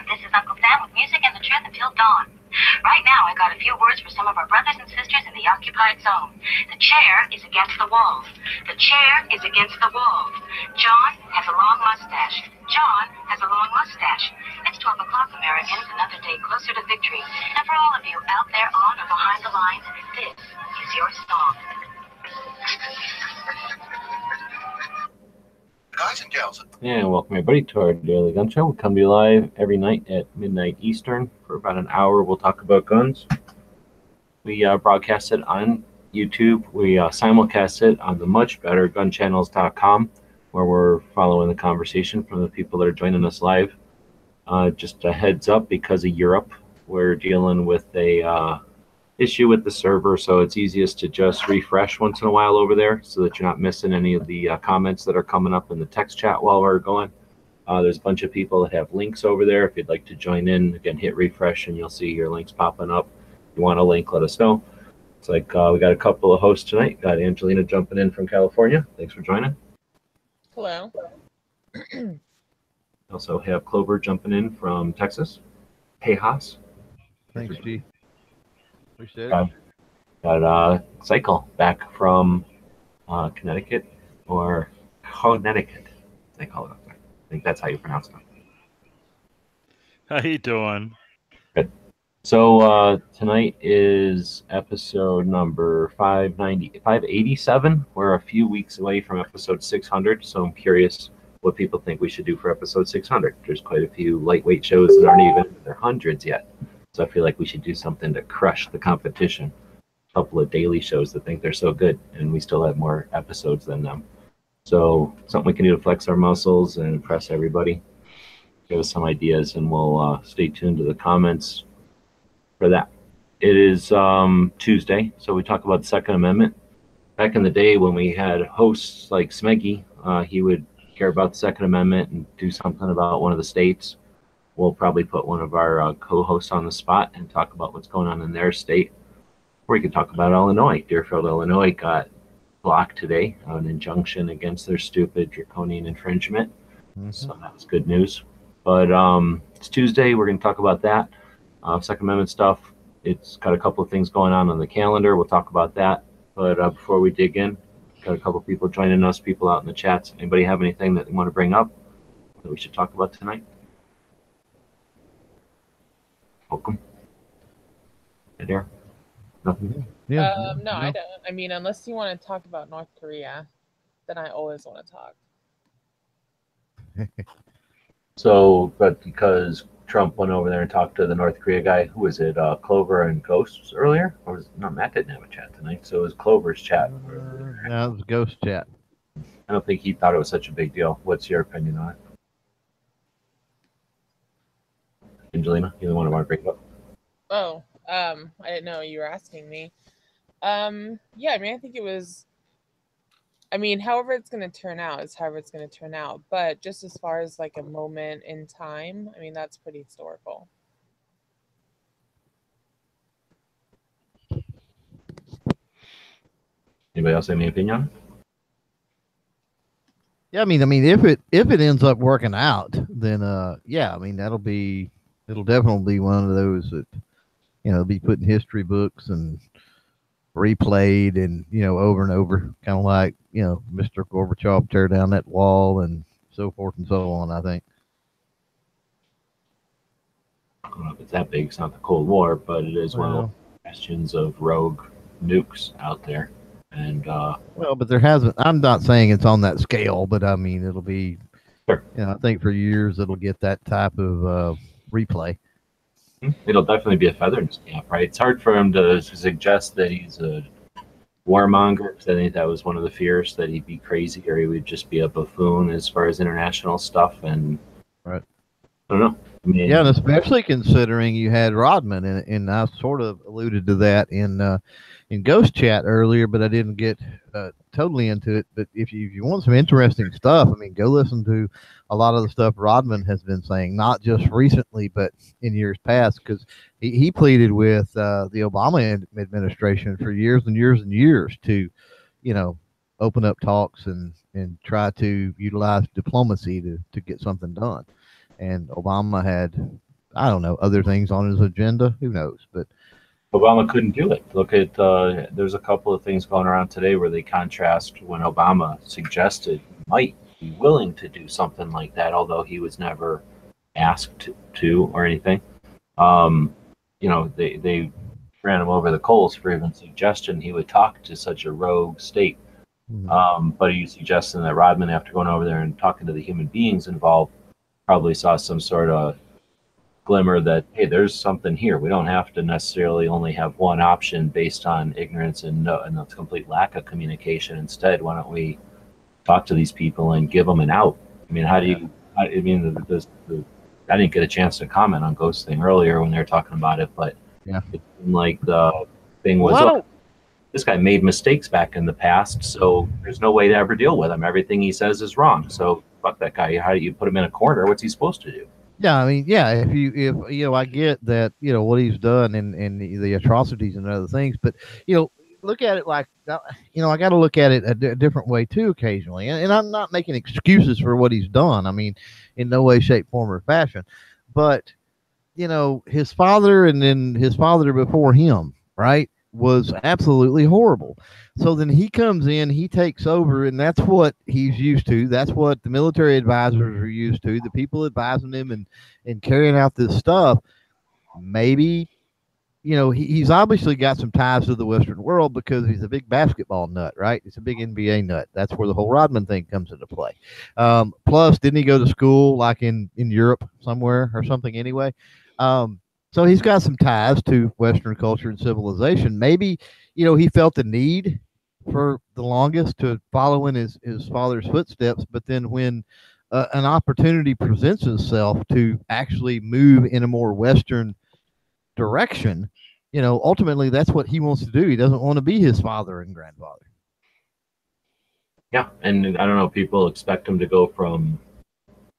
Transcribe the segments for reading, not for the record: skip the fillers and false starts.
This is Uncle Sam with music and the truth until dawn. Right now, I got a few words for some of our brothers and sisters in the occupied zone. The chair is against the wall. The chair is against the wall. John has a long mustache. John has a long mustache. It's 12 o'clock, Americans, another day closer to victory. And for all of you out there on or behind the lines, this is your song. Guys and gals. And welcome everybody to our daily gun show. We come to you live every night at midnight Eastern for about an hour. We'll talk about guns. We broadcast it on YouTube. We simulcast it on the much better gunchannels.com, where we're following the conversation from the people that are joining us live. Just a heads up, because of Europe, we're dealing with a issue with the server, so it's easiest to just refresh once in a while over there so that you're not missing any of the comments that are coming up in the text chat while we're going. There's a bunch of people that have links over there. If you'd like to join in, again, hit refresh and you'll see your links popping up. If you want a link, let us know. It's like we got a couple of hosts tonight. Got Angelina jumping in from California. Thanks for joining. Hello. Also have Clover jumping in from Texas. Hey, Haas. Thanks, G. Appreciate it. Got Cycle back from Connecticut or Connecticut. They call it up there. I think that's how you pronounce it. How you doing? Good. So tonight is episode number 587. We're a few weeks away from episode 600, so I'm curious what people think we should do for episode 600. There's quite a few lightweight shows that aren't even in their hundreds yet. So I feel like we should do something to crush the competition. A couple of daily shows that think they're so good, and we still have more episodes than them. So something we can do to flex our muscles and impress everybody. Give us some ideas, and we'll stay tuned to the comments for that. It is Tuesday, so we talk about the Second Amendment. Back in the day when we had hosts like Smeggy, he would care about the Second Amendment and do something about one of the states. We'll probably put one of our co-hosts on the spot and talk about what's going on in their state. Or we could talk about Illinois. Deerfield, Illinois got blocked today on an injunction against their stupid draconian infringement. So that's good news. But it's Tuesday. We're going to talk about that. Second Amendment stuff. It's got a couple of things going on the calendar. We'll talk about that. But before we dig in, got a couple of people joining us, people out in the chats. Anybody have anything that they want to bring up that we should talk about tonight? Welcome. Hey there. Nothing? Yeah. No, I don't. I mean, unless you want to talk about North Korea, then I always want to talk. So, but because Trump went over there and talked to the North Korea guy, who was it, Clover and Ghosts earlier? Or was no, Matt didn't have a chat tonight, so it was Clover's chat. No, it was Ghost Chat. I don't think he thought it was such a big deal. What's your opinion on it? Angelina, you the one who want to bring it up? Oh, I didn't know you were asking me. Yeah, I mean, I think it was. I mean, however it's going to turn out is however it's going to turn out. But just as far as like a moment in time, I mean, that's pretty historical. Anybody else have any opinion? Yeah, I mean, if it ends up working out, then yeah, I mean it'll definitely be one of those that be put in history books and replayed and over and over, kind of like Mr. Gorbachev tear down that wall and so forth and so on. I think. I don't know if it's that big. It's not the Cold War, but it is one of the questions of rogue nukes out there. And well, but there hasn't. I'm not saying it's on that scale, but I mean it'll be. Sure. I think for years it'll get that type of replay. It'll definitely be a feather in his cap, right? It's hard for him to suggest that he's a warmonger, because I think that was one of the fears, that he'd be crazy or he would just be a buffoon as far as international stuff. And right, I don't know. I mean, yeah, and especially considering you had Rodman, and I sort of alluded to that in Ghost Chat earlier, but I didn't get totally into it. But if you want some interesting stuff, I mean, go listen to a lot of the stuff Rodman has been saying, not just recently, but in years past, because he pleaded with the Obama administration for years and years and years to, open up talks and try to utilize diplomacy to get something done. And Obama had I don't know, other things on his agenda. Who knows? But Obama couldn't do it. Look at there's a couple of things going around today where they contrast when Obama suggested he might be willing to do something like that, although he was never asked to or anything. They ran him over the coals for even suggestion he would talk to such a rogue state. But are you suggesting that Rodman, after going over there and talking to the human beings involved, probably saw some sort of glimmer that, hey, there's something here. We don't have to necessarily only have one option based on ignorance and a complete lack of communication. Instead, why don't we talk to these people and give them an out? I mean, how do you? I mean, I didn't get a chance to comment on Ghost thing earlier when they were talking about it, but yeah, it seemed like the thing was, this guy made mistakes back in the past, so there's no way to ever deal with him. Everything he says is wrong. So fuck that guy. How do you put him in a corner? What's he supposed to do? Yeah, I mean, yeah, if I get that, what he's done and the atrocities and other things, but look at it like, I got to look at it a different way too occasionally, and I'm not making excuses for what he's done. I mean, in no way, shape, form, or fashion, but his father and then his father before him, right, was absolutely horrible. So then he comes in, he takes over, and that's what he's used to. That's what the military advisors are used to, the people advising him and carrying out this stuff. Maybe, he's obviously got some ties to the Western world because he's a big basketball nut, right? He's a big NBA nut. That's where the whole Rodman thing comes into play. Plus, didn't he go to school like in Europe somewhere or something anyway? So he's got some ties to Western culture and civilization. Maybe, he felt the need for the longest to follow in his father's footsteps. But then when an opportunity presents itself to actually move in a more Western direction, ultimately that's what he wants to do. He doesn't want to be his father and grandfather. Yeah. And I don't know, people expect him to go from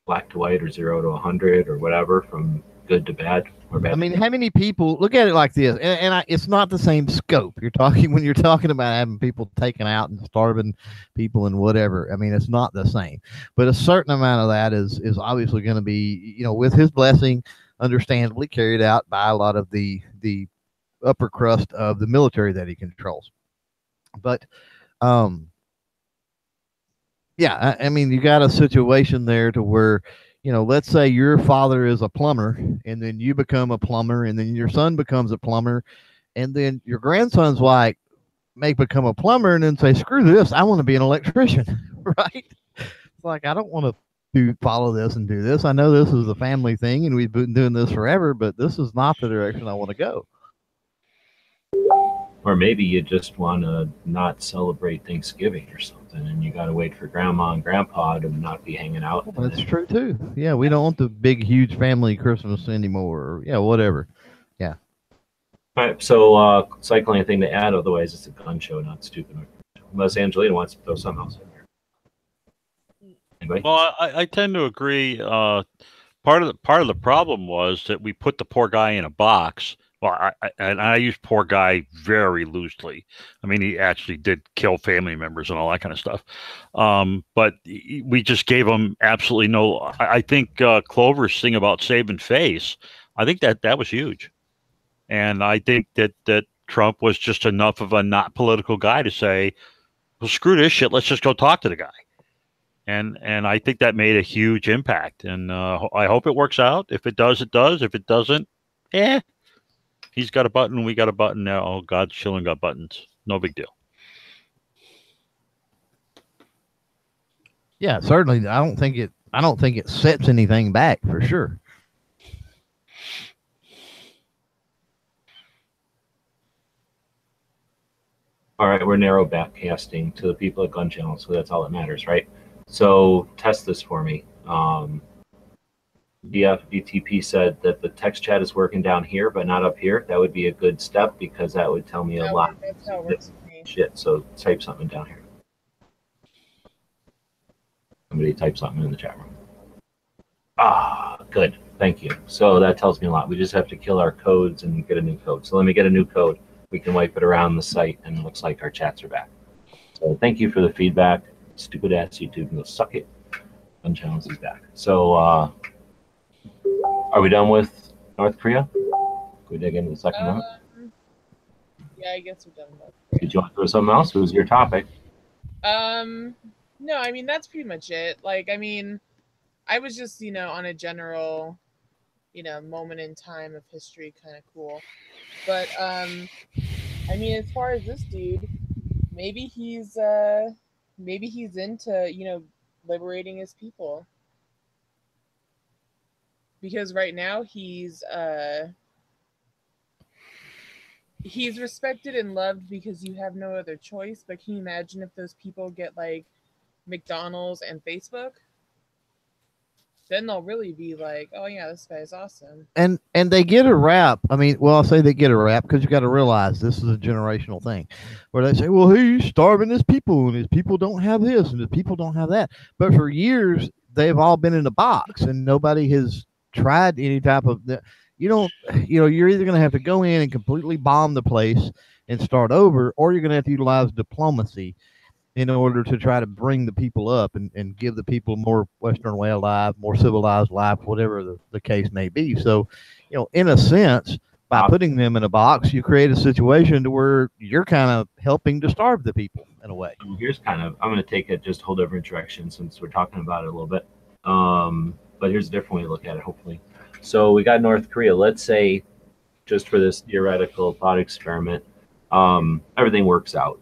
black to white or 0 to 100 or whatever, from good to bad or bad. I mean, how many people look at it like this? And it's not the same scope. When you're talking about having people taken out and starving people and whatever. I mean, it's not the same. But a certain amount of that is obviously going to be, with his blessing, understandably carried out by a lot of the upper crust of the military that he controls. But yeah, I mean, you got a situation there to where, let's say your father is a plumber and then you become a plumber and then your son becomes a plumber and then your grandson's like, may become a plumber and then say, screw this, I want to be an electrician, right? It's like, I don't want to follow this and do this. I know this is a family thing and we've been doing this forever, but this is not the direction I want to go. Or maybe you just want to not celebrate Thanksgiving or something, and you got to wait for grandma and grandpa to not be hanging out. Well, that's true too. Yeah, we don't want the big, huge family Christmas anymore. Or, yeah, whatever. Yeah. All right. So, cycling, anything to add? Otherwise, it's a gun show, not stupid. Unless Angelina wants to throw something else in there. Anybody? Well, I tend to agree. Part of the problem was that we put the poor guy in a box. Well, I use poor guy very loosely. I mean, he actually did kill family members and all that kind of stuff. But we just gave him absolutely no. I think Clover's thing about saving face, I think that was huge. And I think that Trump was just enough of a not political guy to say, well, screw this shit. Let's just go talk to the guy. And I think that made a huge impact. And I hope it works out. If it does, it does. If it doesn't, he's got a button. We got a button now. Oh God, Schilling got buttons. No big deal. Yeah, certainly. I don't think it sets anything back for sure. All right, we're narrow backcasting to the people at Gun Channel, so that's all that matters, right? So test this for me. DFBTP said that the text chat is working down here, but not up here. That would be a good step because that would tell me a lot. That's how it works for me. Shit, so type something down here. Somebody type something in the chat room. Ah, good. Thank you. So that tells me a lot. We just have to kill our codes and get a new code. So let me get a new code. We can wipe it around the site, and it looks like our chats are back. So thank you for the feedback. Stupid ass YouTube can go suck it. Gun Channels is back. So are we done with North Korea? Can we dig into the Second Amendment? Yeah, I guess we're done with that. Did you want to throw something else? It was your topic. No, I mean, that's pretty much it. Like, I mean, I was just, on a general, moment in time of history kind of cool. But, I mean, as far as this dude, maybe he's into, liberating his people. Because right now he's respected and loved because you have no other choice. But can you imagine if those people get like McDonald's and Facebook? Then they'll really be like, oh yeah, this guy's awesome. And they get a rap. I mean, well, I'll say they get a rap because you got to realize this is a generational thing where they say, well, he's starving his people and his people don't have this and his people don't have that. But for years, they've all been in a box and nobody has tried any type of you're either going to have to go in and completely bomb the place and start over, or you're going to have to utilize diplomacy in order to try to bring the people up and give the people more Western way of life, more civilized life, whatever the case may be. So, in a sense, by putting them in a box, you create a situation to where you're kind of helping to starve the people in a way. Here's I'm going to take it just a whole different direction since we're talking about it a little bit. But here's a different way to look at it, hopefully. So we got North Korea. Let's say, just for this theoretical thought experiment, everything works out,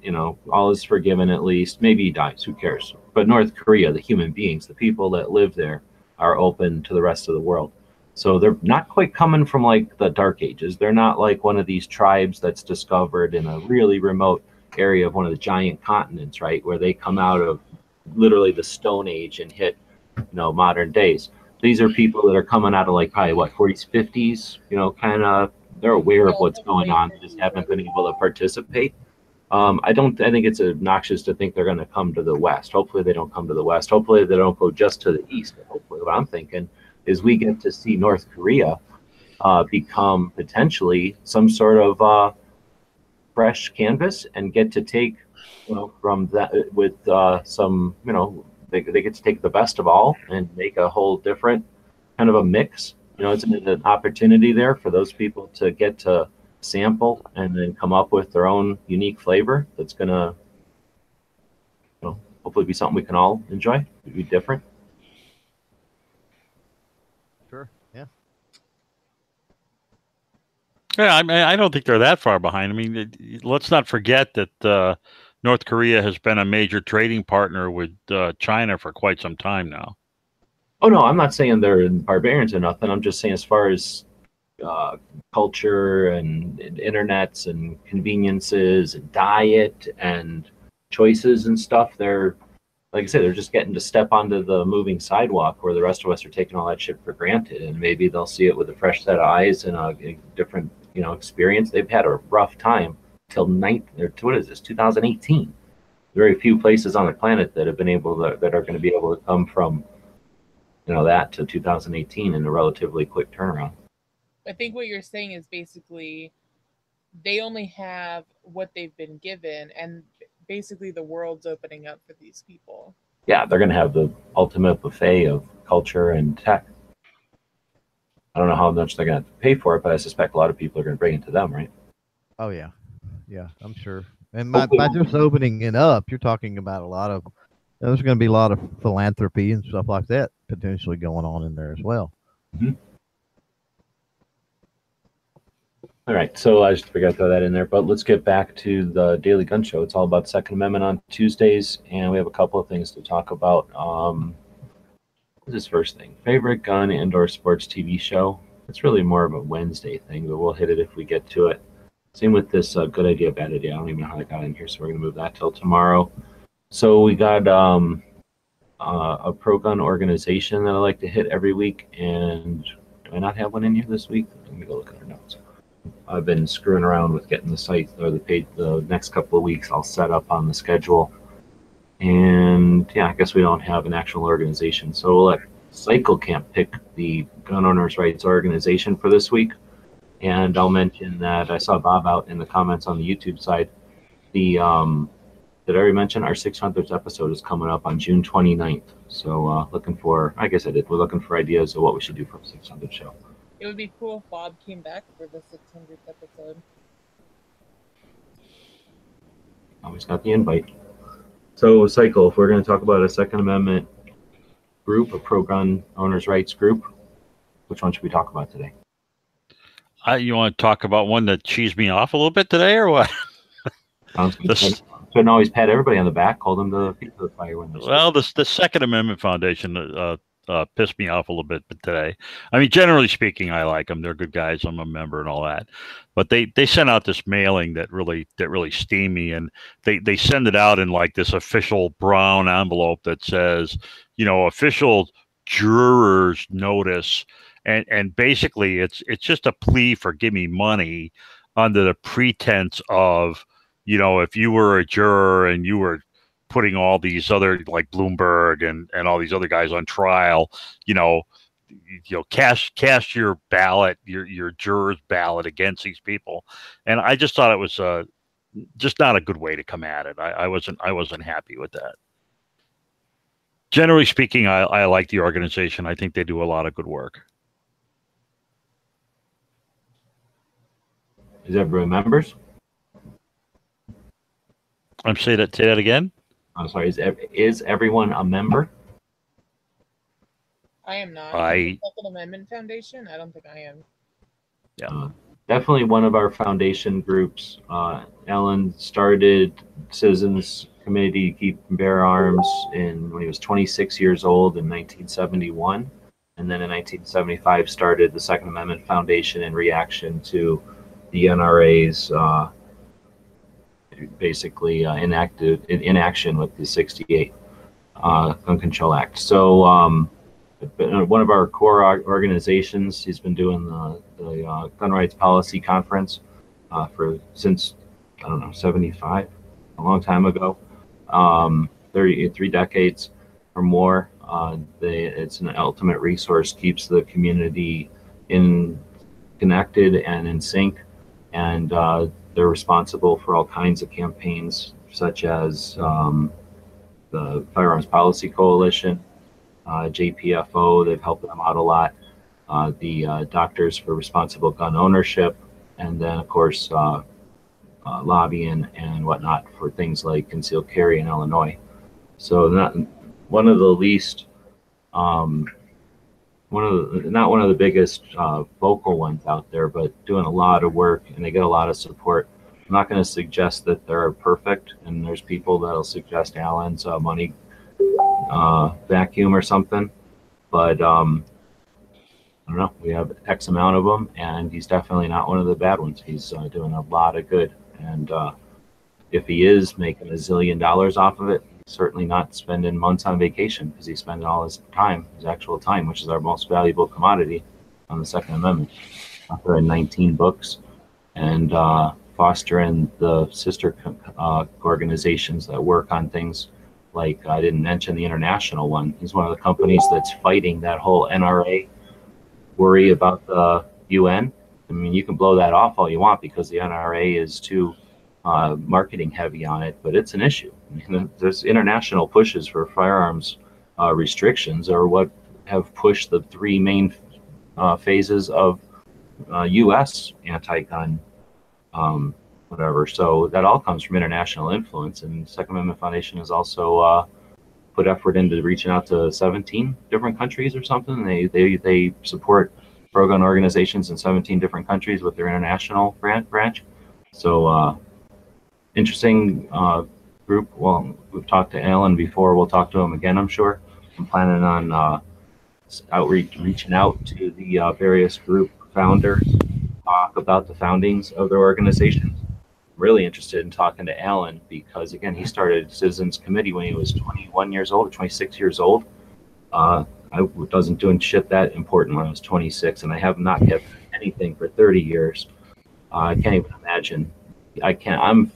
all is forgiven at least. Maybe he dies, who cares? But North Korea, the human beings, the people that live there, are open to the rest of the world. So they're not quite coming from like the Dark Ages. They're not like one of these tribes that's discovered in a really remote area of one of the giant continents, right? Where they come out of literally the Stone Age and hit, modern days. These are people that are coming out of like probably 40s, 50s, kind of. They're aware of what's going on. They just haven't been able to participate. I think it's obnoxious to think they're going to come to the West. Hopefully they don't come to the West. Hopefully they don't go just to the East. Hopefully what I'm thinking is we get to see North Korea become potentially some sort of fresh canvas and get to take, from that with some, they get to take the best of all and make a whole different kind of a mix. It's an opportunity there for those people to get to sample and then come up with their own unique flavor that's going to, hopefully be something we can all enjoy. It'd be different. Sure, yeah. Yeah, I don't think they're that far behind. I mean, let's not forget that North Korea has been a major trading partner with China for quite some time now. Oh, no, I'm not saying they're barbarians or nothing. I'm just saying as far as culture and internets and conveniences and diet and choices and stuff, they're, like I said, they're just getting to step onto the moving sidewalk where the rest of us are taking all that shit for granted. And maybe they'll see it with a fresh set of eyes and a different, experience. They've had a rough time till 2018. Very few places on the planet that have been able to, that are going to be able to come from that to 2018 in a relatively quick turnaround. I think what you're saying is basically they only have what they've been given, and basically the world's opening up for these people. Yeah, they're going to have the ultimate buffet of culture and tech. I don't know how much they're going to pay for it, but I suspect a lot of people are going to bring it to them, right? Oh, yeah. Yeah, I'm sure. And by just opening it up, you're talking about a lot of, there's going to be a lot of philanthropy and stuff like that potentially going on in there as well. Mm-hmm. All right, so I just forgot to throw that in there, but let's get back to the Daily Gun Show. It's all about the Second Amendment on Tuesdays, and we have a couple of things to talk about. What's this first thing? Favorite gun and/or sports TV show? It's really more of a Wednesday thing, but we'll hit it if we get to it. Same with this good idea, bad idea. I don't even know how I got in here, so we're going to move that till tomorrow. So we got a pro-gun organization that I like to hit every week, and do I not have one in here this week? Let me go look at our notes. I've been screwing around with getting the site or the page the next couple of weeks. I'll set up on the schedule. And yeah, I guess we don't have an actual organization. So we'll let Cycle Camp pick the gun owners' rights organization for this week. And I'll mention that I saw Bob out in the comments on the YouTube side. The did I already mention our 600th episode is coming up on June 29th. So looking for, I guess I did. We're looking for ideas of what we should do for a 600th show. It would be cool if Bob came back for the 600th episode. Always got the invite. So, Cycle, if we're going to talk about a Second Amendment group, a pro-gun owners' rights group, which one should we talk about today? You want to talk about one that cheesed me off a little bit today, or what? Sounds good. Shouldn't always pat everybody on the back, hold them to the feet of the fire when they're Well, the Second Amendment Foundation pissed me off a little bit today. I mean, generally speaking, I like them. They're good guys. I'm a member and all that. But they sent out this mailing that really steamed me, and they send it out in like this official brown envelope that says, official jurors notice, and basically it's just a plea for give me money under the pretense of, if you were a juror and you were putting all these other like Bloomberg and all these other guys on trial, cast your ballot, your juror's ballot against these people. And I just thought it was just not a good way to come at it. I wasn't happy with that. Generally speaking, I like the organization. I think they do a lot of good work. Is everybody members? Say that again. I'm sorry. Is everyone a member? I am not. Second Amendment Foundation? I don't think I am. Yeah. Definitely one of our foundation groups. Ellen started Citizens Committee to keep and bear arms when he was 26 years old in 1971. And then in 1975 started the Second Amendment Foundation in reaction to the NRA's basically inaction with the 68 Gun Control Act. So one of our core organizations, he's been doing the Gun Rights Policy Conference since, 75, a long time ago, 3 decades or more. It's an ultimate resource, keeps the community connected and in sync, and they're responsible for all kinds of campaigns, such as the Firearms Policy Coalition, JPFO. They've helped them out a lot. The Doctors for Responsible Gun Ownership, and then, of course, lobbying and whatnot for things like concealed carry in Illinois. So not one of the biggest vocal ones out there, but doing a lot of work, and they get a lot of support. I'm not going to suggest that they're perfect, and there's people that'll suggest Alan's money vacuum or something, but I don't know. We have X amount of them, and he's definitely not one of the bad ones. He's doing a lot of good, and if he is making $1 zillion off of it, he's certainly not spending months on vacation, because he's spending all his time, his actual time, which is our most valuable commodity, on the Second Amendment. Authoring 19 books, and fostering the sister organizations that work on things like, I didn't mention the international one. He's one of the companies that's fighting that whole NRA worry about the UN. I mean, you can blow that off all you want because the NRA is too marketing heavy on it, but it's an issue. I mean, there's international pushes for firearms restrictions are what have pushed the 3 main phases of U.S. anti-gun whatever. So that all comes from international influence, and Second Amendment Foundation has also put effort into reaching out to 17 different countries or something. They support pro-gun organizations in 17 different countries with their international branch. So interesting group. Well, we've talked to Alan before. We'll talk to him again, I'm sure. I'm planning on reaching out to the various group founders, talk about the foundings of their organizations. Really interested in talking to Alan because, again, he started Citizens Committee when he was 21 years old or 26 years old. I wasn't doing shit that important when I was 26, and I have not kept anything for 30 years. I can't even imagine. I'm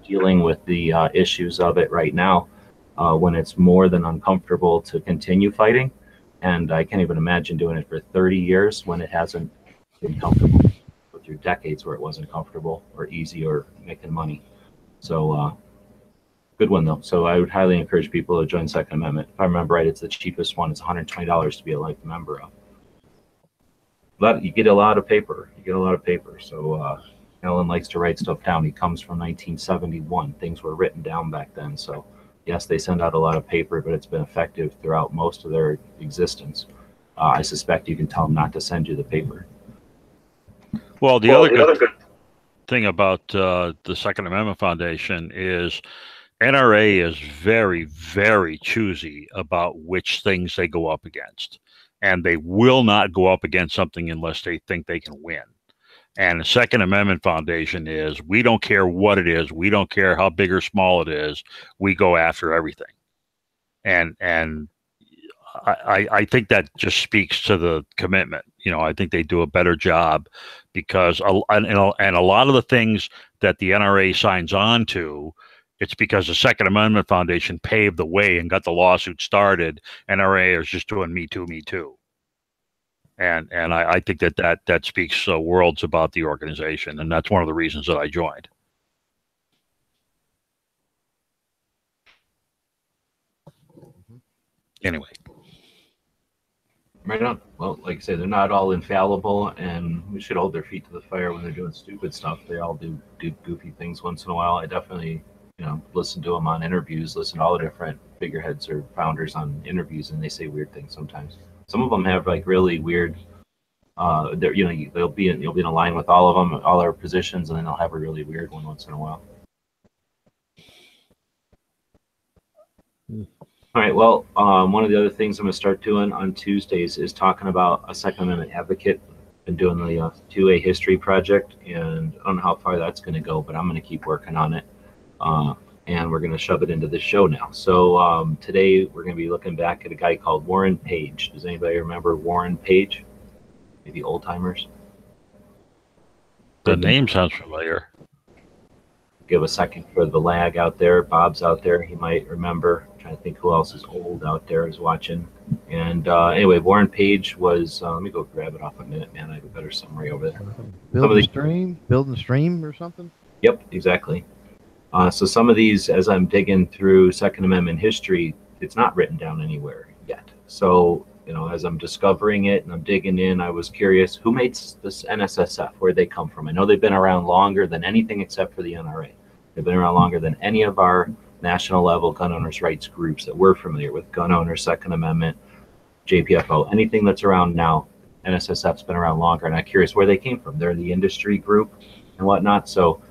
dealing with the issues of it right now when it's more than uncomfortable to continue fighting. And I can't even imagine doing it for 30 years when it hasn't been comfortable. Through decades where it wasn't comfortable or easy or making money. So good one though. So I would highly encourage people to join Second Amendment. If I remember right, it's the cheapest one. It's $120 to be a life member of. You get a lot of paper. You get a lot of paper. So Alan likes to write stuff down. He comes from 1971. Things were written down back then. So yes, they send out a lot of paper, but it's been effective throughout most of their existence. I suspect you can tell them not to send you the paper. Well, the other good thing about the Second Amendment Foundation is NRA is very, very choosy about which things they go up against. And they will not go up against something unless they think they can win. And the Second Amendment Foundation is, we don't care what it is. We don't care how big or small it is. We go after everything. And I think that just speaks to the commitment. You know, I think they do a better job because and a lot of the things that the NRA signs on to, it's because the Second Amendment Foundation paved the way and got the lawsuit started. NRA is just doing me too, me too. And I think that speaks worlds about the organization, and that's one of the reasons that I joined. Anyway. Right on. Well, like I say, they're not all infallible, and we should hold their feet to the fire when they're doing stupid stuff. They all do goofy things once in a while. I definitely, listen to them on interviews, listen to all the different figureheads or founders on interviews, and they say weird things sometimes. Some of them have like really weird. You'll be in a line with all of them, all our positions, and then they'll have a really weird one once in a while. All right. Well, one of the other things I'm going to start doing on Tuesdays is talking about a Second Amendment advocate. Been doing the 2A history project, and I don't know how far that's going to go, but I'm going to keep working on it. And we're going to shove it into the show now. So today we're going to be looking back at a guy called Warren Page. Does anybody remember Warren Page? Maybe old timers. The name sounds familiar. Give a second for the lag out there. Bob's out there. He might remember. I'm trying to think who else is old out there is watching. And anyway, Warren Page was. Let me go grab it off a minute, man. I have a better summary over there. Building stream or something. Yep, exactly. So some of these, as I'm digging through Second Amendment history, it's not written down anywhere yet. So as I'm discovering it and I'm digging in, I was curious, who made this NSSF? Where'd they come from? I know they've been around longer than anything except for the NRA. They've been around longer than any of our national level gun owners' rights groups that we're familiar with, gun owners, Second Amendment, JPFO, anything that's around now. NSSF's been around longer, and I'm curious where they came from. They're the industry group and whatnot. So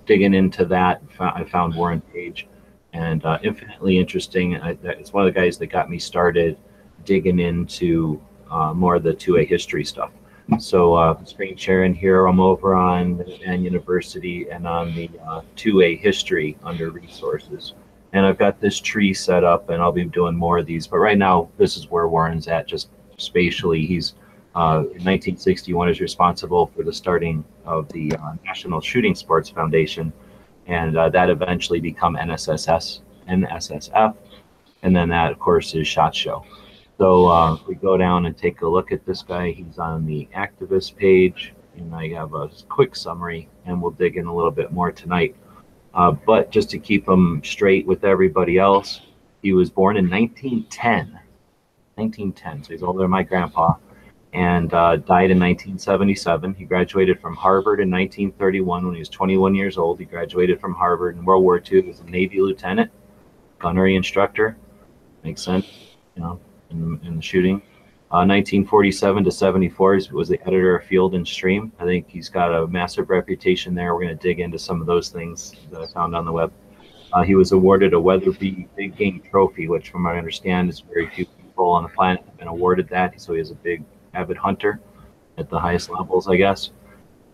digging into that, I found Warren Page, and infinitely interesting. It's one of the guys that got me started digging into more of the 2A history stuff. So screen sharing here, I'm over on Minuteman University and on the 2A history under resources. And I've got this tree set up, and I'll be doing more of these. But right now, this is where Warren's at, just spatially. He's in 1961 is responsible for the starting of the National Shooting Sports Foundation, and that eventually become NSSF, and then that, of course, is SHOT Show. So we go down and take a look at this guy. He's on the activist page, and I have a quick summary, and we'll dig in a little bit more tonight. But just to keep him straight with everybody else, he was born in 1910. 1910, so he's older than my grandpa, and died in 1977. He graduated from Harvard in 1931 when he was 21 years old. He graduated from Harvard in World War II. He was a Navy lieutenant, gunnery instructor. Makes sense, in the shooting. 1947 to 74, he was the editor of Field and Stream. I think he's got a massive reputation there. We're going to dig into some of those things that I found on the web. He was awarded a Weatherby Big Game Trophy, which from what I understand is very few people on the planet have been awarded that. So he is a big avid hunter at the highest levels, I guess.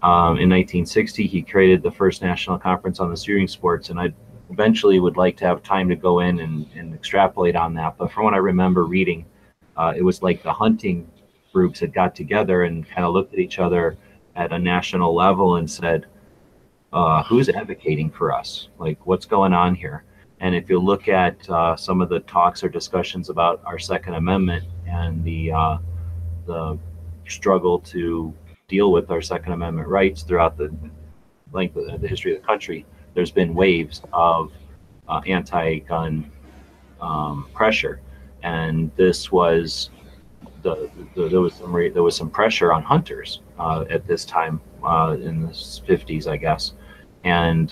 In 1960, he created the first national conference on the shooting sports, and I eventually would like to have time to go in and extrapolate on that. But from what I remember reading, it was like the hunting groups had got together and kind of looked at each other at a national level and said, who's advocating for us? Like, what's going on here? And if you look at some of the talks or discussions about our Second Amendment and the struggle to deal with our Second Amendment rights throughout the length of the history of the country, there's been waves of anti-gun pressure. And this was there was some pressure on hunters at this time in the 50s, I guess, and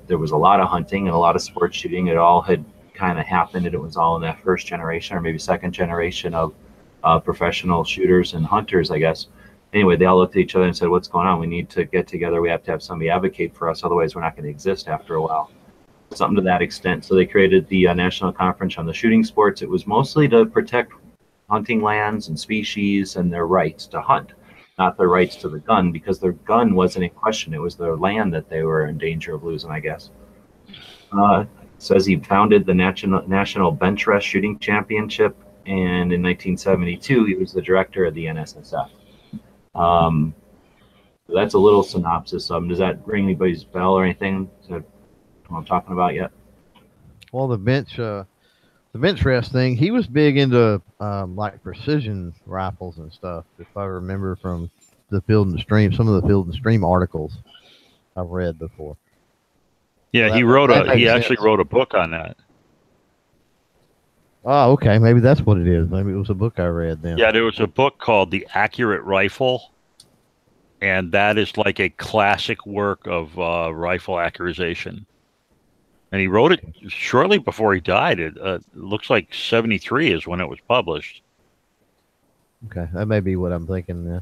there was a lot of hunting and a lot of sports shooting. It all had kind of happened, and it was all in that first generation or maybe second generation of professional shooters and hunters, I guess. Anyway, they all looked at each other and said, "What's going on? We need to get together. We have to have somebody advocate for us. Otherwise, we're not going to exist after a while." Something to that extent. So they created the National Conference on the Shooting Sports. It was mostly to protect hunting lands and species and their rights to hunt, not their rights to the gun, because their gun wasn't in question. It was their land that they were in danger of losing, I guess. Says he founded the National Bench Rest Shooting Championship, and in 1972 he was the director of the NSSF. That's a little synopsis of him. Does that ring anybody's bell or anything? Is that what I'm talking about yet? Well, the bench rest thing, he was big into like precision rifles and stuff, if I remember from the Field and Stream, some of the Field and Stream articles I've read before. Yeah, So he actually wrote a book on that. Oh, okay. Maybe that's what it is. Maybe it was a book I read then. Yeah, there was a book called The Accurate Rifle, and that is like a classic work of rifle accurization. And he wrote it shortly before he died. It looks like 73 is when it was published. Okay, that may be what I'm thinking then.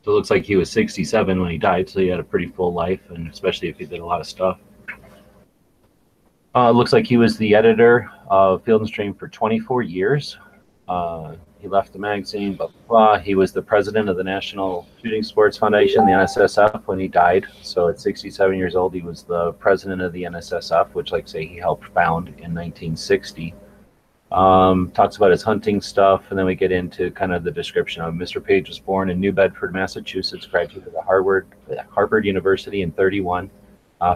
So it looks like he was 67 when he died, so he had a pretty full life, and especially if he did a lot of stuff. It looks like he was the editor of Field and Stream for 24 years. He left the magazine, blah, blah, blah. He was the president of the National Shooting Sports Foundation, the NSSF, when he died. So at 67 years old, he was the president of the NSSF, which, like I say, he helped found in 1960. Talks about his hunting stuff, and then we get into kind of the description of Mr. Page was born in New Bedford, Massachusetts, graduated at Harvard University in 1931.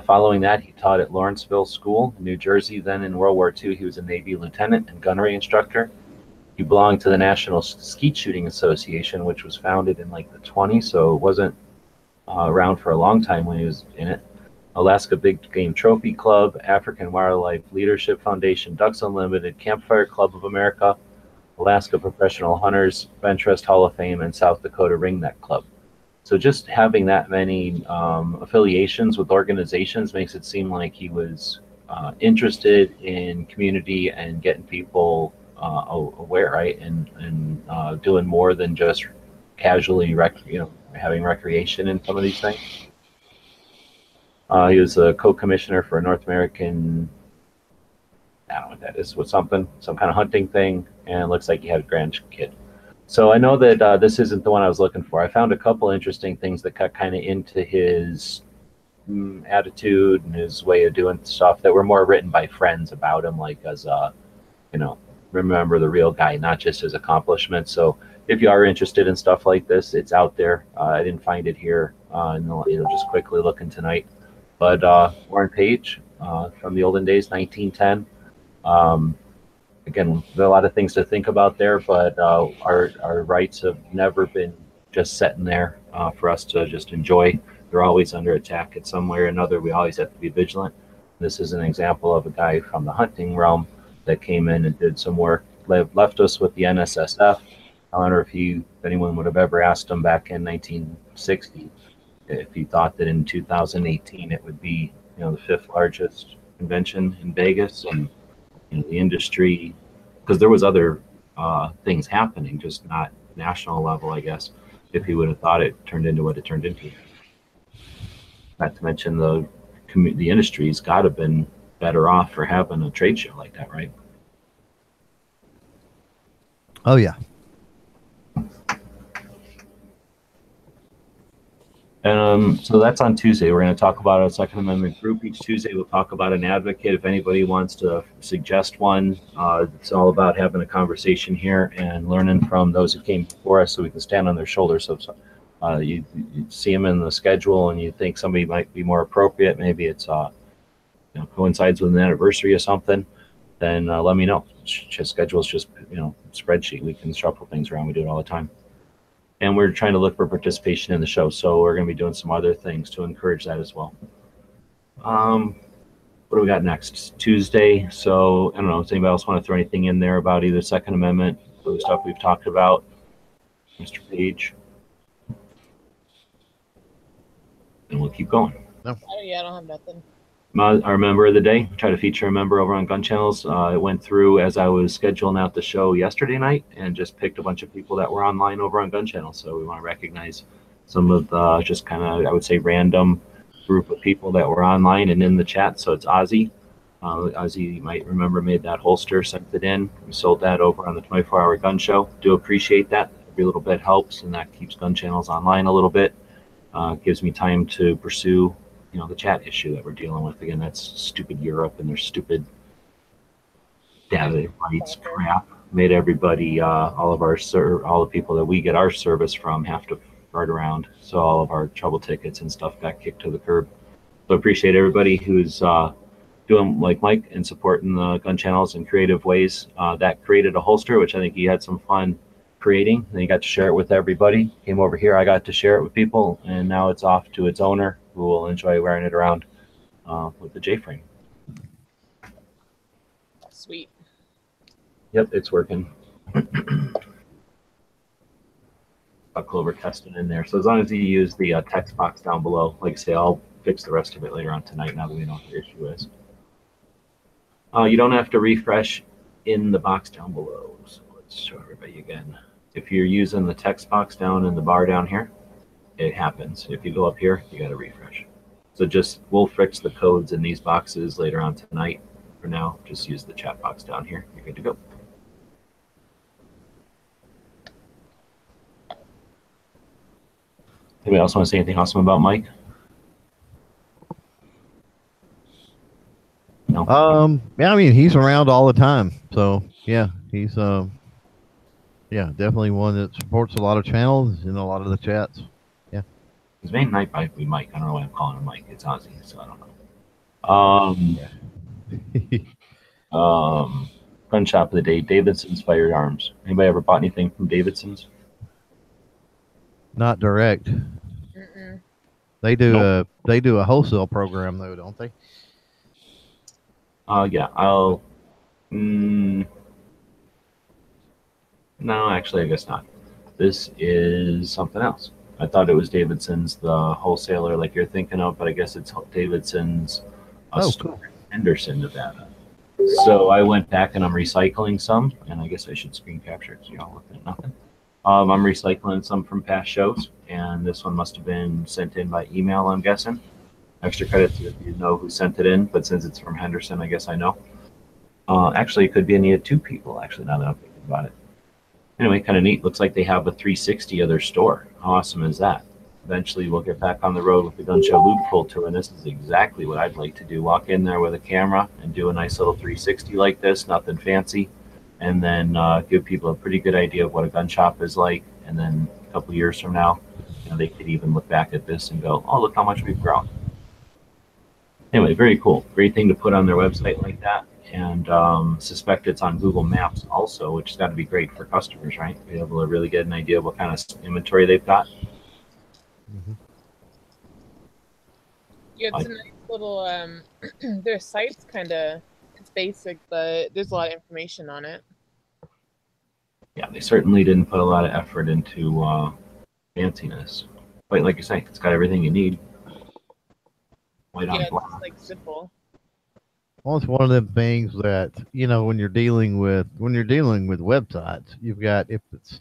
Following that, he taught at Lawrenceville School in New Jersey. Then in World War II, he was a Navy lieutenant and gunnery instructor. He belonged to the National Skeet Shooting Association, which was founded in like the 20s, so it wasn't around for a long time when he was in it. Alaska Big Game Trophy Club, African Wildlife Leadership Foundation, Ducks Unlimited, Campfire Club of America, Alaska Professional Hunters, Bench Rest Hall of Fame, and South Dakota Ringneck Club. So just having that many affiliations with organizations makes it seem like he was interested in community and getting people aware, right, and doing more than just casually, having recreation in some of these things. He was a co-commissioner for a North American, I don't know what that is, some kind of hunting thing, and it looks like he had a grandkid. So I know that this isn't the one I was looking for. I found a couple interesting things that cut kind of into his attitude and his way of doing stuff that were more written by friends about him, like as remember the real guy, not just his accomplishments. So if you are interested in stuff like this, it's out there. I didn't find it here, and just quickly looking tonight. But Warren Page from the olden days, 1910. Again, there are a lot of things to think about there, but our rights have never been just sitting there for us to just enjoy. They're always under attack in some way or another. We always have to be vigilant. This is an example of a guy from the hunting realm that came in and did some work, left us with the NSSF. I wonder if anyone would have ever asked him back in 1960 if he thought that in 2018 it would be, the 5th largest convention in Vegas, and the industry, because there was other things happening, just not national level, I guess, if he would have thought it turned into what it turned into. Not to mention the industry's got to have been better off for having a trade show like that, right? Oh, yeah. So that's on Tuesday. We're going to talk about a Second Amendment group. Each Tuesday we'll talk about an advocate. If anybody wants to suggest one, it's all about having a conversation here and learning from those who came before us so we can stand on their shoulders. So you see them in the schedule and you think somebody might be more appropriate, maybe it's coincides with an anniversary or something, then let me know. Schedule is just spreadsheet. We can shuffle things around. We do it all the time. And we're trying to look for participation in the show, so we're going to be doing some other things to encourage that as well. What do we got next? Tuesday. So I don't know. Does anybody else want to throw anything in there about either Second Amendment, for the stuff we've talked about. Mr. Page. And we'll keep going. Oh, yeah, I don't have nothing. Our member of the day. Try to feature a member over on Gun Channels. It went through as I was scheduling out the show yesterday night and just picked a bunch of people that were online over on Gun Channels. So we want to recognize some of the just kind of, I would say, random group of people that were online and in the chat. So it's Ozzy. Ozzy, you might remember, made that holster, sent it in. We sold that over on the 24-hour gun show. Do appreciate that. Every little bit helps, and that keeps Gun Channels online a little bit. Gives me time to pursue, the chat issue that we're dealing with. Again, that's stupid Europe and their stupid data rights crap. Made everybody, all the people that we get our service from have to fart around. So all of our trouble tickets and stuff got kicked to the curb. So appreciate everybody who's doing like Mike and supporting the Gun Channels in creative ways. That created a holster, which I think he had some fun creating. Then he got to share it with everybody. Came over here, I got to share it with people, and now it's off to its owner, who will enjoy wearing it around with the J-frame. Sweet. Yep, it's working. Got Clover testing in there. So as long as you use the text box down below, like I say, I'll fix the rest of it later on tonight now that we know what the issue is. You don't have to refresh in the box down below. So let's show everybody again. If you're using the text box down in the bar down here, it happens. If you go up here, you got to refresh. So we'll fix the codes in these boxes later on tonight. For now, just use the chat box down here. You're good to go. Anybody else want to say anything awesome about Mike? No. Yeah, I mean, he's around all the time. So yeah, he's yeah, definitely one that supports a lot of channels and a lot of the chats. Yeah. His main night might be Mike. I don't know why I'm calling him Mike. It's Ozzy, so I don't know. Gun shop of the day, Davidson's Firearms. Anybody ever bought anything from Davidson's? Not direct. Mm-mm. They do a wholesale program though, don't they? Yeah, no, actually, I guess not. This is something else. I thought it was Davidson's, the wholesaler like you're thinking of, but I guess it's Davidson's store in Henderson, Nevada. So I went back and I'm recycling some, and I guess I should screen capture it so y'all looking at nothing. I'm recycling some from past shows, and this one must have been sent in by email, I'm guessing. Extra credit to if you know who sent it in, but since it's from Henderson, I guess I know. Actually, it could be any of two people, actually, now that I'm thinking about it. Anyway, kind of neat. Looks like they have a 360 of their store. How awesome is that? Eventually, we'll get back on the road with the Gun Show Loop Pull Tour, and this is exactly what I'd like to do. Walk in there with a camera and do a nice little 360 like this, nothing fancy, and then give people a pretty good idea of what a gun shop is like. And then a couple years from now, they could even look back at this and go, oh, look how much we've grown. Anyway, very cool. Great thing to put on their website like that. And suspect it's on Google Maps also, which has got to be great for customers, right? Be able to really get an idea of what kind of inventory they've got. Mm-hmm. Yeah, it's a nice little, their site's kind of, it's basic, but there's a lot of information on it. Yeah, they certainly didn't put a lot of effort into fanciness. But like you say, it's got everything you need. White on black. It's like simple. Well, it's one of them things that, when you're dealing with websites, you've got, if it's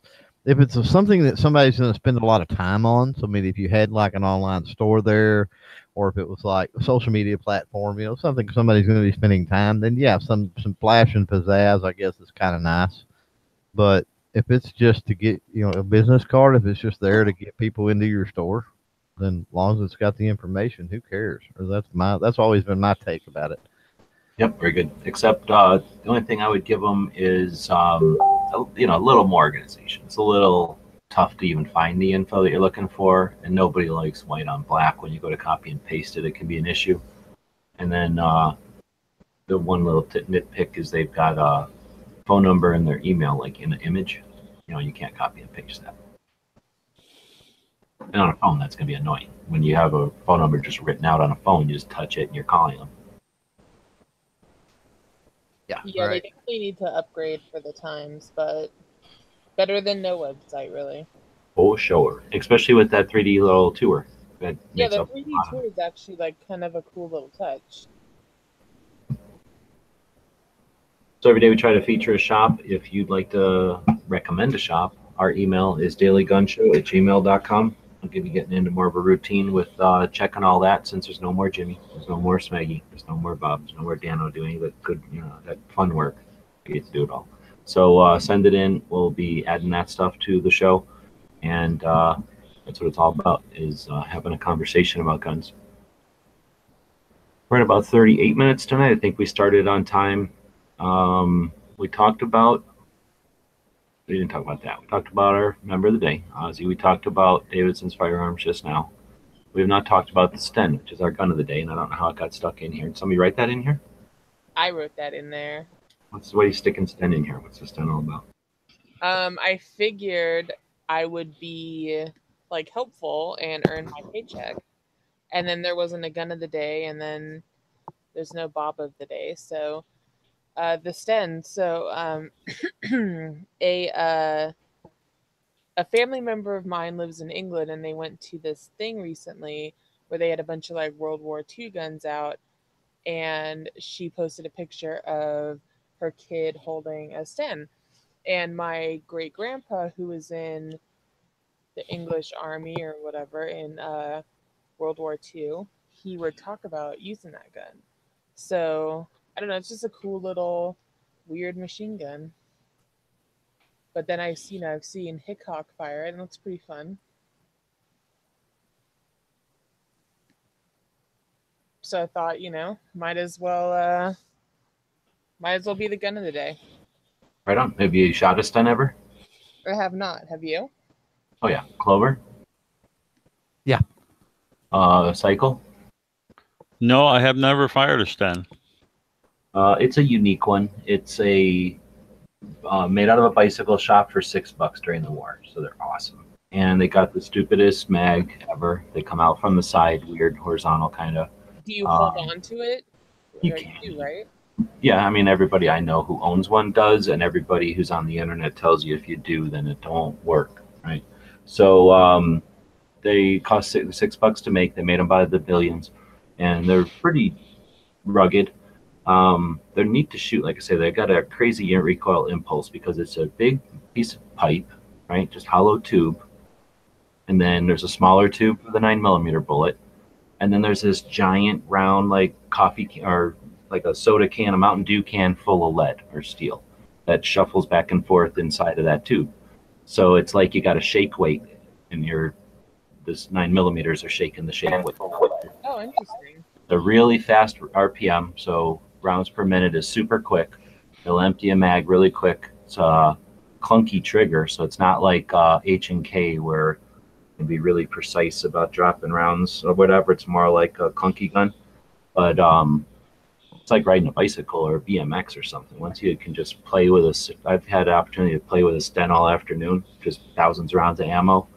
something that somebody's going to spend a lot of time on. So, I mean, if you had like an online store there, or if it was like a social media platform, something somebody's going to be spending time, then yeah, some flash and pizzazz, I guess, is kind of nice. But if it's just to get, a business card, if it's just there to get people into your store, then as long as it's got the information, who cares? Or that's always been my take about it. Yep, very good. Except the only thing I would give them is, a little more organization. It's a little tough to even find the info that you're looking for, and nobody likes white on black. When you go to copy and paste it, it can be an issue. And then the one little nitpick is they've got a phone number and their email like in an image. You can't copy and paste that. And on a phone, that's going to be annoying. When you have a phone number just written out on a phone, you just touch it and you're calling them. Yeah, right. They definitely need to upgrade for the times, but Better than no website, really. Oh, sure. Especially with that 3D little tour. That Yeah, makes the up a 3D lot of tour it. is actually like kind of a cool little touch. So every day we try to feature a shop. If you'd like to recommend a shop, our email is dailygunshow@gmail.com. I'll give you getting into more of a routine with checking all that since there's no more Jimmy, there's no more Smeggy, there's no more Bob, there's no more Dano doing the good, that fun work. You get to do it all. So send it in. We'll be adding that stuff to the show, and that's what it's all about, is having a conversation about guns. We're at about 38 minutes tonight. I think we started on time. We talked about, we didn't talk about that. We talked about our member of the day, Ozzy. We talked about Davidson's Firearms just now. We have not talked about the Sten, which is our gun of the day, and I don't know how it got stuck in here. Did somebody write that in here? I wrote that in there. Why are you sticking Sten in here? What's the Sten all about? I figured I would be like helpful and earn my paycheck. And then there wasn't a gun of the day, and then there's no Bob of the day. So the Sten. So a family member of mine lives in England, and they went to this thing recently where they had a bunch of like World War II guns out, and she posted a picture of her kid holding a Sten. And my great grandpa, who was in the English army or whatever in World War II, he would talk about using that gun. So I don't know, it's just a cool little weird machine gun. But then I've seen Hickok fire it, and it looks pretty fun. So I thought, might as well be the gun of the day. Right on. Have you shot a Sten ever? I have not. Have you? Oh, yeah. Clover? Yeah. Cycle? No, I have never fired a Sten. It's a unique one. It's a made out of a bicycle shop for $6 during the war, so they're awesome. And they got the stupidest mag ever. They come out from the side, weird horizontal kind of. Do you hold on to it? You Or can. You do, right? Yeah, I mean, everybody I know who owns one does, and everybody who's on the internet tells you if you do, then it don't work, right? So they cost $6 to make. They made them by the billions, and they're pretty rugged. They're neat to shoot. Like I say, they got a crazy recoil impulse because it's a big piece of pipe, right? Just hollow tube, and then there's a smaller tube for the 9mm bullet, and then there's this giant round like coffee can, or like a soda can, a Mountain Dew can full of lead or steel that shuffles back and forth inside of that tube. So it's like you got a shake weight, and this 9mm are shaking the shake weight. Oh, interesting. A really fast RPM, so rounds per minute is super quick. It'll empty a mag really quick. It's a clunky trigger, so it's not like H&K where it can be really precise about dropping rounds or whatever. It's more like a clunky gun. But it's like riding a bicycle or a BMX or something. Once you can just play with I've had the opportunity to play with a Sten all afternoon, just thousands of rounds of ammo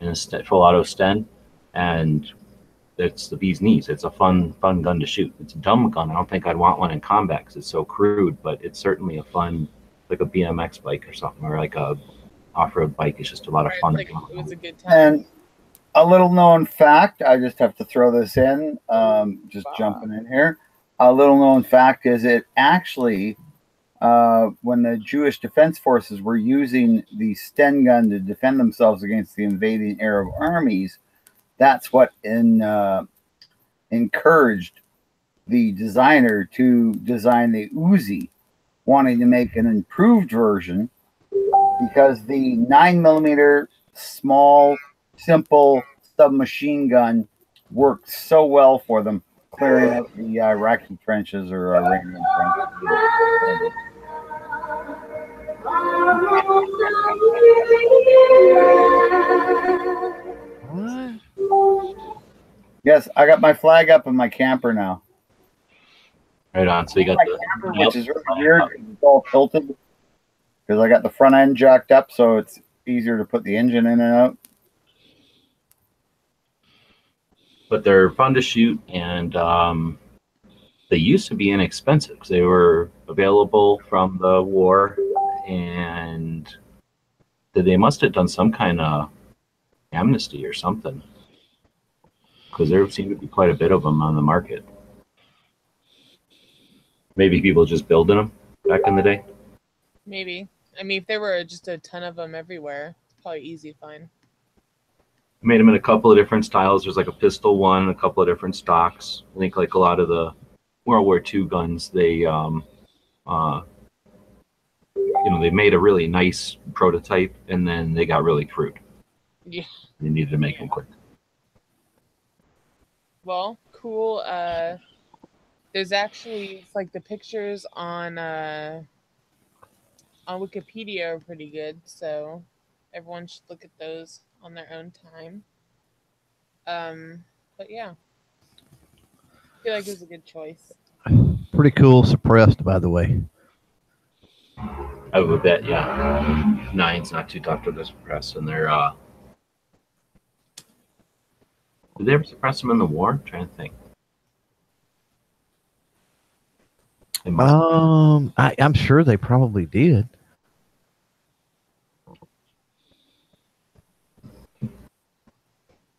and a full auto Sten, and it's the bee's knees. It's a fun gun to shoot. It's a dumb gun. I don't think I'd want one in combat because it's so crude, but it's certainly a fun, like a BMX bike or something, or like a off-road bike. It's just a lot of fun. Like, it was a good time. And a little known fact, I just have to throw this in, just jumping in here. A little known fact is it actually, when the Jewish Defense Forces were using the Sten gun to defend themselves against the invading Arab armies, that's what encouraged the designer to design the Uzi, wanting to make an improved version because the 9mm small, simple submachine gun worked so well for them, clearing out the Iraqi trenches or Iranian trenches. What? Yes, I got my flag up in my camper now. Right on. So you got My the camper, which is really weird because it's all tilted. Because I got the front end jacked up, so it's easier to put the engine in and out. but they're fun to shoot, and they used to be inexpensive because they were available from the war, and They must have done some kind of amnesty or something, because there seemed to be quite a bit of them on the market. Maybe people just building them back in the day. Maybe. I mean, if there were just a ton of them everywhere, it's probably easy to find. Made them in a couple of different styles. There's like a pistol one and a couple of different stocks. I think like a lot of the World War II guns, they they made a really nice prototype, and then they got really crude. Yeah. They needed to make them quick. Well, cool. There's actually, it's like the pictures on Wikipedia are pretty good, so everyone should look at those on their own time. But yeah, I feel like it was a good choice. Pretty cool. Suppressed, by the way. I would bet, yeah. 9's not too tough to suppress, and they're did they ever suppress them in the war? I'm trying to think. I'm sure they probably did.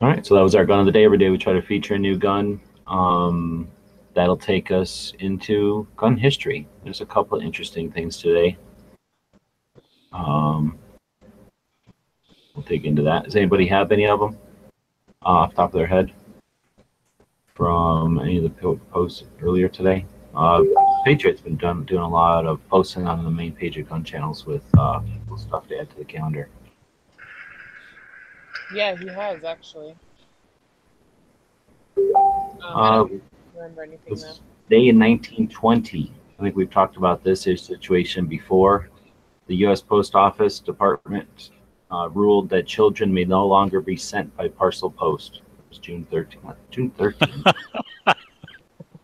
All right, so that was our gun of the day. Every day we try to feature a new gun. That'll take us into gun history. There's a couple of interesting things today. We'll dig into that. Does anybody have any of them off the top of their head from any of the posts earlier today? Patriot's been doing a lot of posting on the main page of gun channels with cool stuff to add to the calendar. Yeah, he has actually. I don't remember anything though. Day in 1920. I think we've talked about this situation before. The U.S. Post Office Department ruled that children may no longer be sent by parcel post. It was June 13th. June 13th.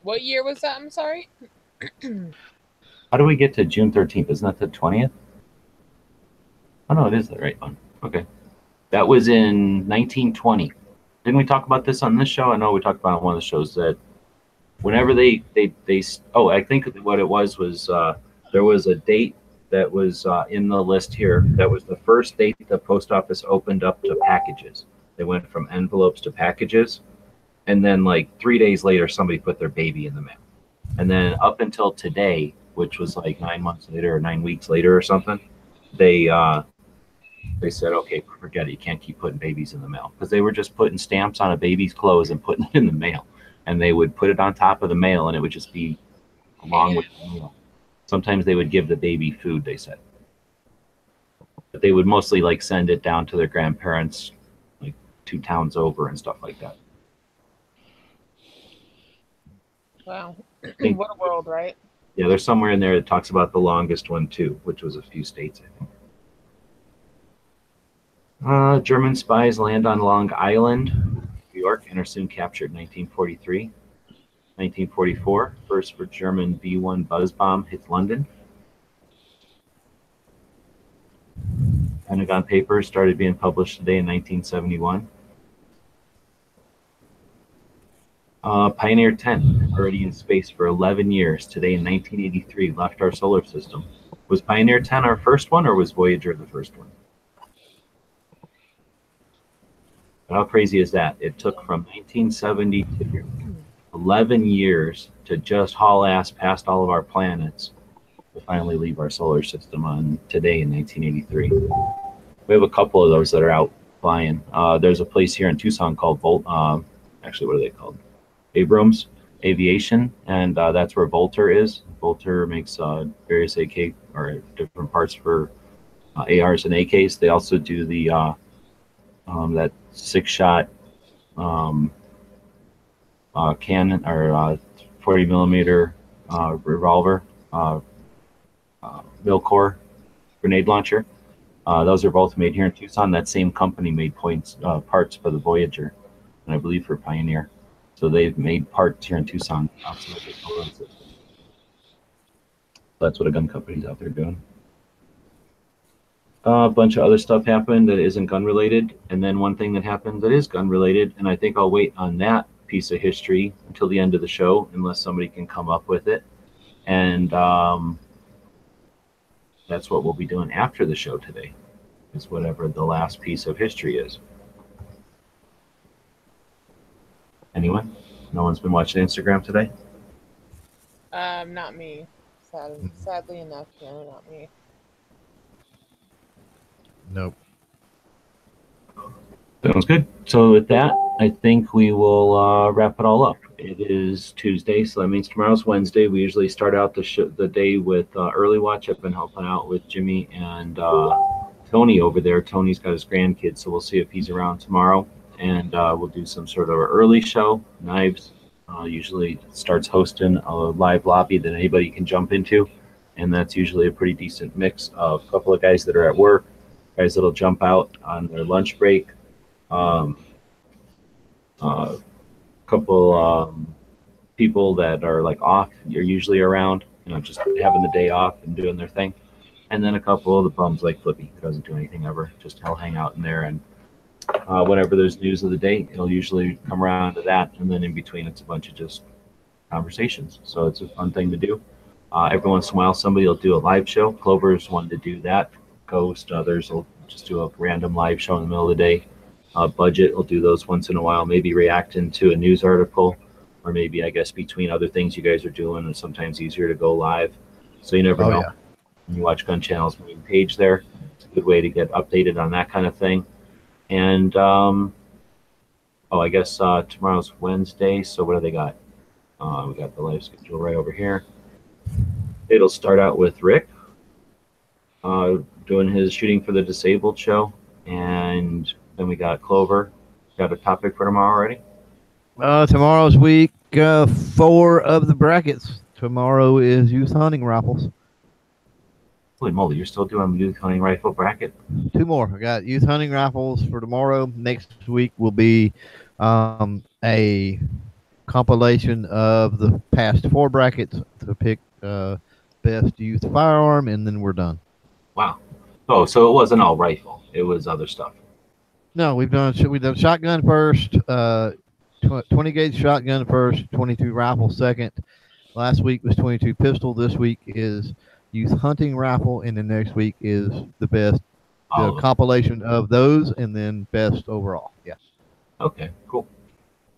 What year was that? I'm sorry. How do we get to June 13th? Isn't that the 20th? Oh, no, it is the right one. Okay. That was in 1920. Didn't we talk about this on this show? I know we talked about it on one of the shows that whenever I think what it was there was a date that was in the list here. That was the first date the post office opened up to packages. They went from envelopes to packages. And then like 3 days later, somebody put their baby in the mail. And then up until today, which was like 9 months later or 9 weeks later or something, they said, okay, forget it. You can't keep putting babies in the mail, because they were just putting stamps on a baby's clothes and putting it in the mail. And they would put it on top of the mail, and it would just be along with the mail. Sometimes they would give the baby food, they said. But they would mostly like send it down to their grandparents, like 2 towns over and stuff like that. Wow. What a world, right? Yeah, there's somewhere in there that talks about the longest one too, which was a few states, I think. German spies land on Long Island, New York, and are soon captured. 1943. 1944, first for German B-1 buzz bomb hits London. Pentagon Papers started being published today in 1971. Pioneer 10, already in space for 11 years, today in 1983, left our solar system. Was Pioneer 10 our first one, or was Voyager the first one? How crazy is that? It took from 1972, 11 years to just haul ass past all of our planets to finally leave our solar system on today in 1983. We have a couple of those that are out flying. There's a place here in Tucson called actually, what are they called? Abrams Aviation, and that's where Volter is. Volter makes various AK or different parts for ARs and AKs. They also do the that 6-shot cannon or 40 millimeter revolver, Milcor grenade launcher. Those are both made here in Tucson. That same company made parts for the Voyager, and I believe for Pioneer. So they've made parts here in Tucson outside the solar system. That's what a gun company's out there doing. A bunch of other stuff happened that isn't gun related, and then one thing that happened that is gun related, and I think I'll wait on that piece of history until the end of the show, unless somebody can come up with it. And that's what we'll be doing after the show today. is whatever the last piece of history is. Anyone? No one's been watching Instagram today? Not me. Sadly enough, no, not me. Nope. Sounds good. So with that, I think we will wrap it all up. It is Tuesday, so that means tomorrow's Wednesday. We usually start out the day with early watch. I've been helping out with Jimmy and Tony over there. Tony's got his grandkids, so we'll see if he's around tomorrow. And we'll do some sort of early show. Knives usually starts hosting a live lobby that anybody can jump into. And that's usually a pretty decent mix of a couple of guys that are at work, guys that'll jump out on their lunch break, couple people that are like off, you're usually around, just having the day off and doing their thing. And then a couple of the bums like Flippy, who doesn't do anything ever, just he'll hang out in there. And whenever there's news of the day, he'll usually come around to that. And then in between, it's a bunch of just conversations. So it's a fun thing to do. Every once in a while, somebody will do a live show. Clover's wanted to do that. Ghost, others will just do a random live show in the middle of the day. Budget will do those once in a while, maybe reacting to a news article, or maybe, I guess, between other things you guys are doing, and sometimes easier to go live. So you never know. Yeah. When you watch Gun Channel's main page there, it's a good way to get updated on that kind of thing. And, I guess tomorrow's Wednesday, so what do they got? We got the live schedule right over here. It'll start out with Rick doing his Shooting for the Disabled show, and then we got Clover. Got a topic for tomorrow already? Tomorrow's week 4 of the brackets. Tomorrow is youth hunting rifles. Holy moly, you're still doing youth hunting rifle bracket? 2 more. I got youth hunting rifles for tomorrow. Next week will be a compilation of the past 4 brackets to pick best youth firearm, and then we're done. Wow. Oh, so it wasn't all rifle. It was other stuff. No, we've done shotgun first, 20 gauge shotgun first, 22 rifle second. Last week was 22 pistol. This week is youth hunting rifle, and the next week is the best, the compilation of those, and then best overall. Yeah. Okay, cool.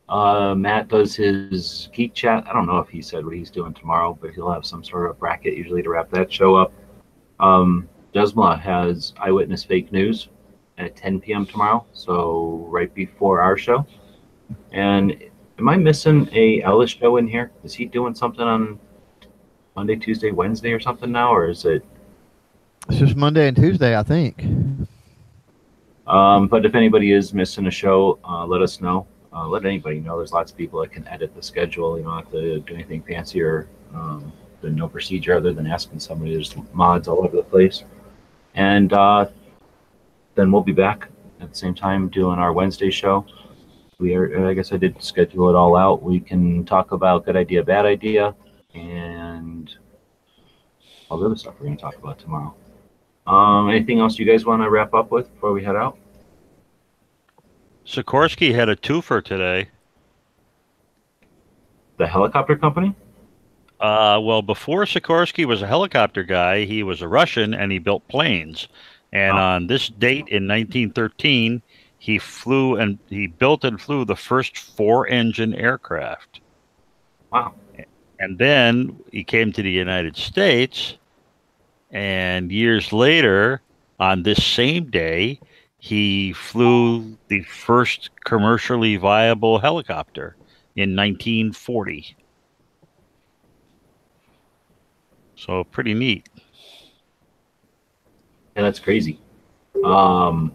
Matt does his Geek Chat. I don't know if he said what he's doing tomorrow, but he'll have some sort of bracket usually to wrap that show up. Desma has Eyewitness Fake News at 10 p.m. tomorrow, so right before our show. And am I missing a Ellis show in here? Is he doing something on Monday, Tuesday, Wednesday or something now, or is it? It's just Monday and Tuesday, I think. But if anybody is missing a show, let us know. Let anybody know. There's lots of people that can edit the schedule. You don't have to do anything fancy, or there's no procedure other than asking somebody. There's mods all over the place. And then we'll be back at the same time doing our Wednesday show. I guess I did schedule it all out. We can talk about good idea, bad idea, and all the other stuff we're going to talk about tomorrow. Anything else you guys want to wrap up with before we head out? Sikorsky had a twofer today. The helicopter company? Well, before Sikorsky was a helicopter guy, he was a Russian, and he built planes. And on this date in 1913, he built and flew the first 4-engine aircraft. Wow. And then he came to the United States, and years later, on this same day, he flew the first commercially viable helicopter in 1940. So pretty neat. Yeah, that's crazy. Well,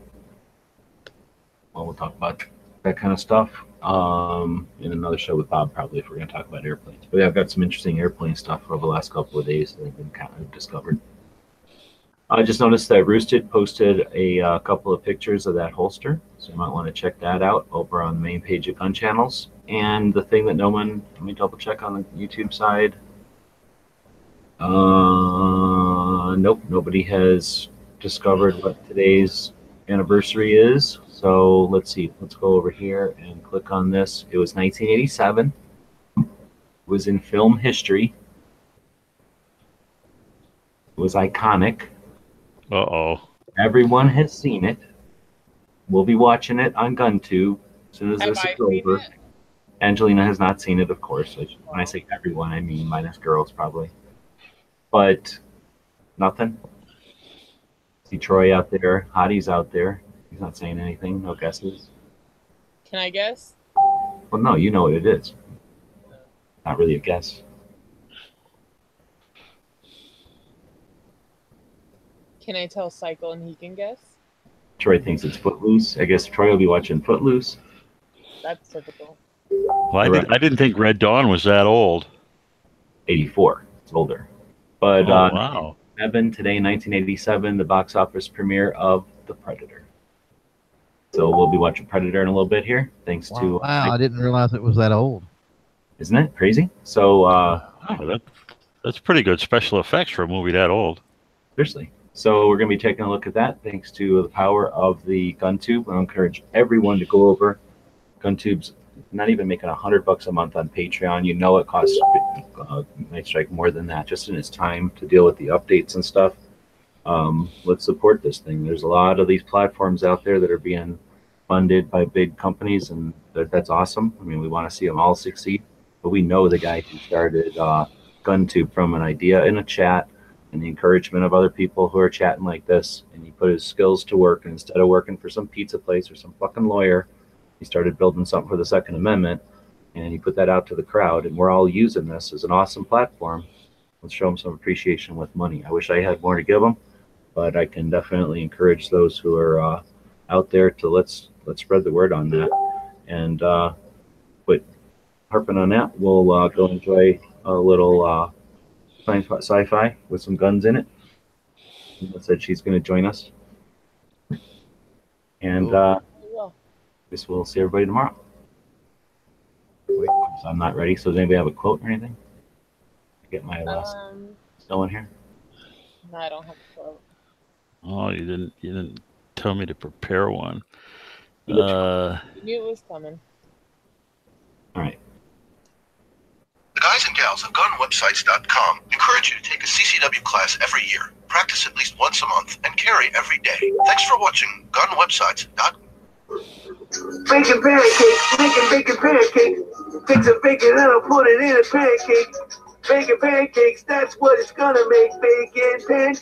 we'll talk about that kind of stuff in another show with Bob, probably, if we're going to talk about airplanes. But yeah, I've got some interesting airplane stuff over the last couple of days that I've been kind of discovered. I just noticed that Roosted posted a couple of pictures of that holster, so you might want to check that out over on the main page of Gun Channels. And the thing that no one, let me double check on the YouTube side. Nope, nobody has discovered what today's anniversary is. So let's see, let's go over here and click on this. It was 1987. It was in film history. It was iconic. Uh-oh. Everyone has seen it. We'll be watching it on GunTube as soon as Have this I is seen over. it? Angelina has not seen it, of course. When I say everyone, I mean minus girls, probably. But nothing. See Troy out there. Hottie's out there. He's not saying anything. No guesses. Can I guess? Well, no, you know what it is. Not really a guess. Can I tell Cycle and he can guess? Troy thinks it's Footloose. I guess Troy will be watching Footloose. That's typical. Well, I didn't think Red Dawn was that old. 84. It's older. But Oh, wow. today, 1987, the box office premiere of The Predator. So we'll be watching Predator in a little bit here, thanks to... Wow, I didn't realize it was that old. Isn't it crazy? So, that's pretty good special effects for a movie that old. seriously. So we're going to be taking a look at that, thanks to the power of the GunTube. I encourage everyone to go over. GunTube's not even making $100 a month on Patreon. You know it costs might strike more than that just in its time to deal with the updates and stuff. Let's support this thing. There's a lot of these platforms out there that are being funded by big companies, and that's awesome. I mean, we want to see them all succeed, but we know the guy who started GunTube from an idea in a chat and the encouragement of other people who are chatting like this, and he put his skills to work, and instead of working for some pizza place or some fucking lawyer, he started building something for the Second Amendment, and he put that out to the crowd, and we're all using this as an awesome platform. Let's show him some appreciation with money. I wish I had more to give him, but I can definitely encourage those who are out there to let's spread the word on that. And but harping on that, we'll go enjoy a little sci-fi with some guns in it. Linda said she's going to join us, and guess we'll see everybody tomorrow. Wait, so I'm not ready. So does anybody have a quote or anything? Get my last snow in here. No, I don't have a quote. Oh, you didn't tell me to prepare one. You knew it was coming. All right. The guys and gals of gunwebsites.com encourage you to take a CCW class every year, practice at least once a month, and carry every day. Thanks for watching gunwebsites.com. Bacon pancakes, making bacon pancakes. Fix a bacon and I'll put it in a pancake. Bacon pancakes, that's what it's gonna make. Bacon pancakes.